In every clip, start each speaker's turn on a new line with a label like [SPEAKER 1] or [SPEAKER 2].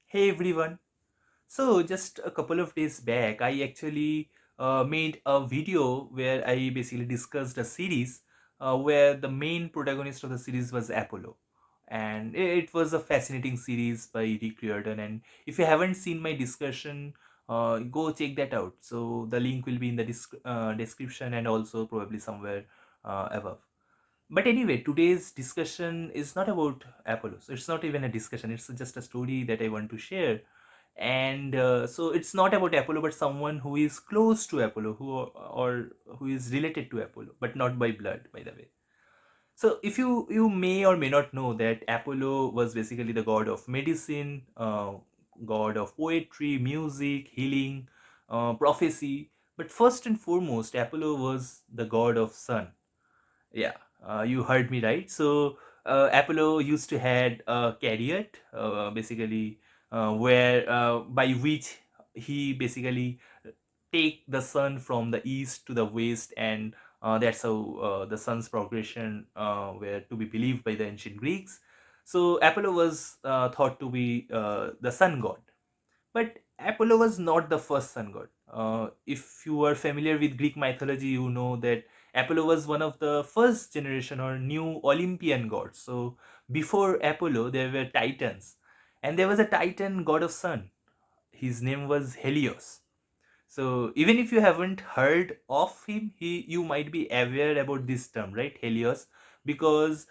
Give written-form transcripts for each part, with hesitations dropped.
[SPEAKER 1] Hey everyone. So, just a couple of days back, I actually made a video where I basically discussed a series where the main protagonist of the series was Apollo. And it was a fascinating series by Rick Riordan. And if you haven't seen my discussion, go check that out. So, the link will be in the description and also probably somewhere above. But anyway, today's discussion is not about Apollo. So it's not even a discussion. It's just a story that I want to share. And so it's not about Apollo, but someone who is close to Apollo, or who is related to Apollo, but not by blood, by the way. So if you may or may not know that Apollo was basically the god of medicine, god of poetry, music, healing, prophecy. But first and foremost, Apollo was the god of sun. Yeah, you heard me right. So Apollo used to had a chariot, basically, where by which he basically take the sun from the east to the west, and that's how the sun's progression were to be believed by the ancient Greeks. So Apollo was thought to be the sun god. But Apollo was not the first sun god. If you are familiar with Greek mythology, you know that Apollo was one of the first generation or new Olympian gods. So before Apollo, there were Titans, and there was a Titan god of sun. His name was Helios. So even if you haven't heard of him, he you might be aware about this term, right? Helios, because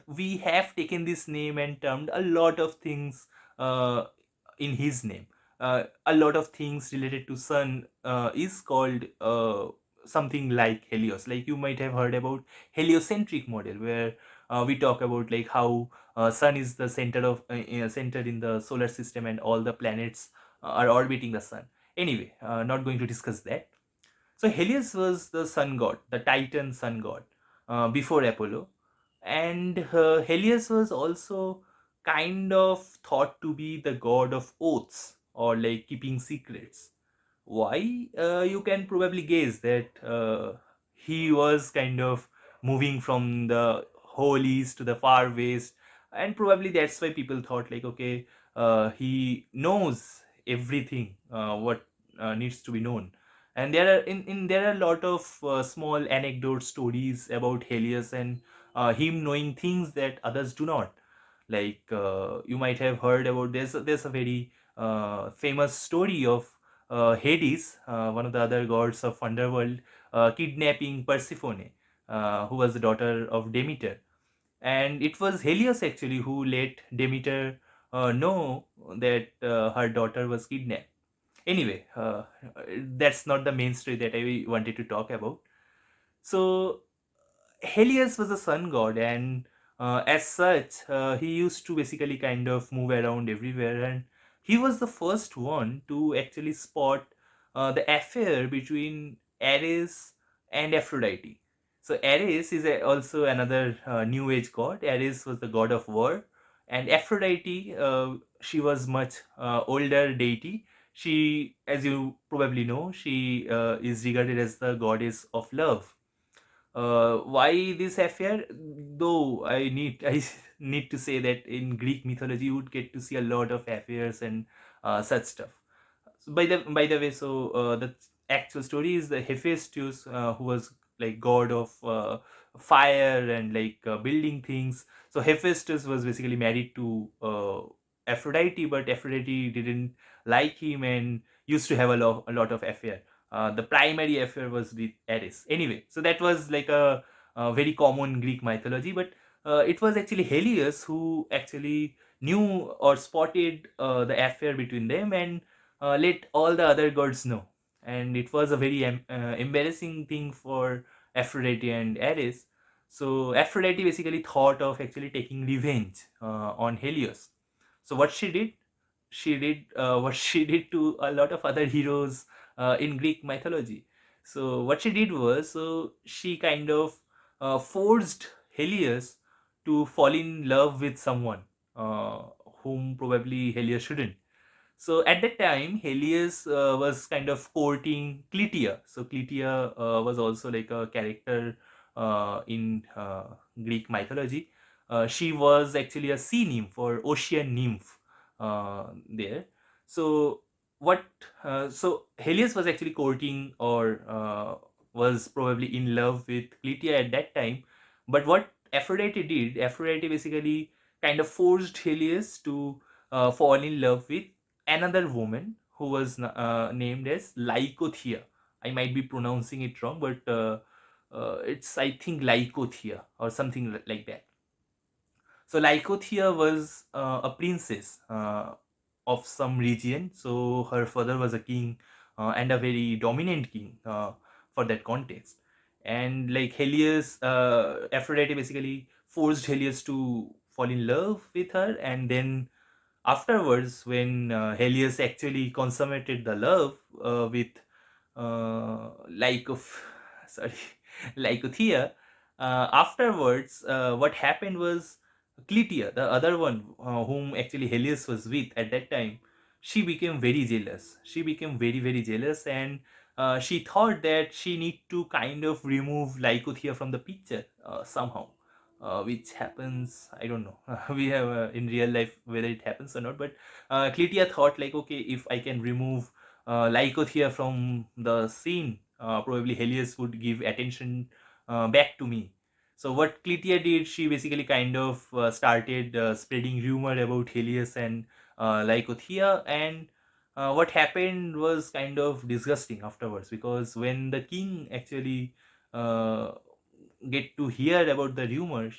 [SPEAKER 1] we have taken this name and termed a lot of things in his name. A lot of things related to sun is called something like Helios. Like you might have heard about heliocentric model, where we talk about like how sun is the center of center in the solar system, and all the planets are orbiting the sun. Anyway, not going to discuss that. So Helios was the sun god, the Titan sun god, before Apollo, and Helios was also kind of thought to be the god of oaths, or like keeping secrets. Why? You can probably guess that he was kind of moving from the whole east to the far west, and probably that's why people thought like, okay, he knows everything what needs to be known. And there are a lot of small anecdote stories about Helios, and him knowing things that others do not. Like you might have heard about, there's a very famous story of Hades, one of the other gods of underworld, kidnapping Persephone, who was the daughter of Demeter. And it was Helios actually who let Demeter know that her daughter was kidnapped. Anyway, that's not the main story that I wanted to talk about. So Helios was a sun god, and as such, he used to basically kind of move around everywhere, and he was the first one to actually spot the affair between Ares and Aphrodite. So Ares is also another New Age god. Ares was the god of war, and Aphrodite, she was much older deity. She, as you probably know, she is regarded as the goddess of love. Why this affair? Though I need to say that in Greek mythology you would get to see a lot of affairs and such stuff. So by the way, so the actual story is the Hephaestus, who was like god of fire and like building things. So Hephaestus was basically married to Aphrodite, but Aphrodite didn't like him and used to have a lot of affair. The primary affair was with Ares. Anyway, so that was like a very common Greek mythology, but it was actually Helios who actually knew or spotted the affair between them, and let all the other gods know. And it was a very embarrassing thing for Aphrodite and Ares. So Aphrodite basically thought of actually taking revenge on Helios. So what she did, she did what she did to a lot of other heroes in Greek mythology. So what she did was, so she kind of forced Helios to fall in love with someone uh, whom probably Helios shouldn't. So at that time, Helios was kind of courting Clytia. So Clytia was also like a character in Greek mythology. She was actually a sea nymph or ocean nymph. there. So what? So Helios was actually courting, or was probably in love with Clytia at that time. But what Aphrodite did, Aphrodite basically kind of forced Helios to fall in love with another woman who was named as Lycothea. I might be pronouncing it wrong, but it's, I think, Lycothea or something like that. So Lycothea was a princess of some region. So her father was a king, and a very dominant king for that context. And like Helios, Aphrodite basically forced Helios to fall in love with her, and then afterwards, when Helios actually consummated the love with like of sorry Lycothea, afterwards what happened was Clytia, the other one whom actually Helios was with at that time, she became very jealous. She became very jealous, and she thought that she need to kind of remove Lycothea from the picture somehow, which happens, I don't know. We have in real life whether it happens or not, but Clytia thought like, okay, if I can remove Lycothea from the scene, probably Helios would give attention back to me. So what Clytia did, she basically kind of started spreading rumor about Helios and Lycothea, and what happened was kind of disgusting afterwards, because when the king actually uh, get to hear about the rumor,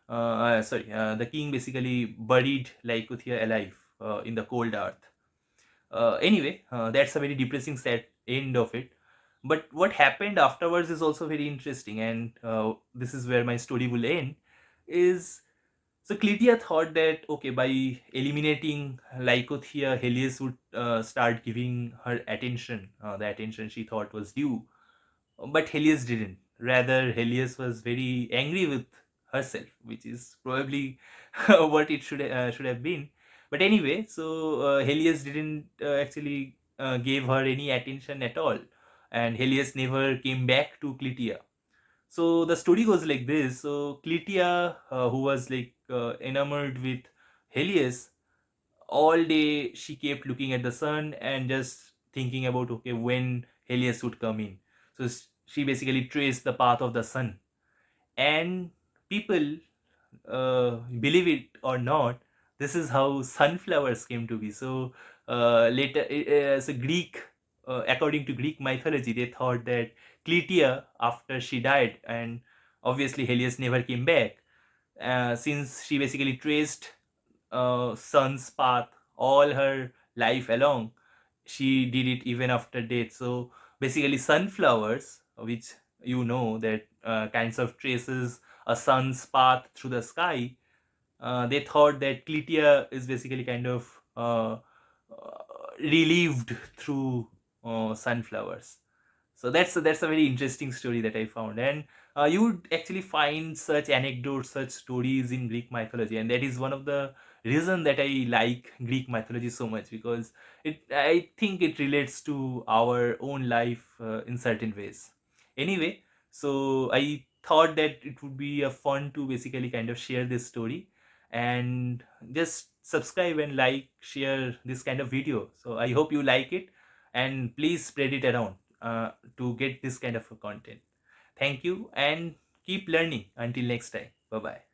[SPEAKER 1] the king basically buried Lycothea alive in the cold earth. Anyway, that's a very depressing sad end of it. But what happened afterwards is also very interesting, and this is where my story will end. Is so Clytia thought that, okay, by eliminating Lycothea, Helios would start giving her attention, the attention she thought was due. But Helios didn't. Rather, Helios was very angry with herself, which is probably what it should have been. But anyway, so Helios didn't actually gave her any attention at all, and Helios never came back to Clytia. So the story goes like this. So Clytia, who was like enamored with Helios, all day she kept looking at the sun and just thinking about, okay, when Helios would come in. So she basically traced the path of the sun. And people, believe it or not, this is how sunflowers came to be. So later, as a Greek, according to Greek mythology, they thought that Clytia, after she died, and obviously Helios never came back, since she basically traced sun's path all her life along. She did it even after death. So basically, sunflowers, which you know that kinds of traces a sun's path through the sky, they thought that Clytia is basically kind of relieved through sunflowers. So that's a very interesting story that I found, and you would actually find such anecdotes, such stories in Greek mythology, and that is one of the reason that I like Greek mythology so much, because I think it relates to our own life in certain ways. Anyway, so I thought that it would be a fun to basically kind of share this story, and just subscribe and like, share this kind of video. So I hope you like it, and please spread it around to get this kind of a content. Thank you, and keep learning. Until next time. Bye bye.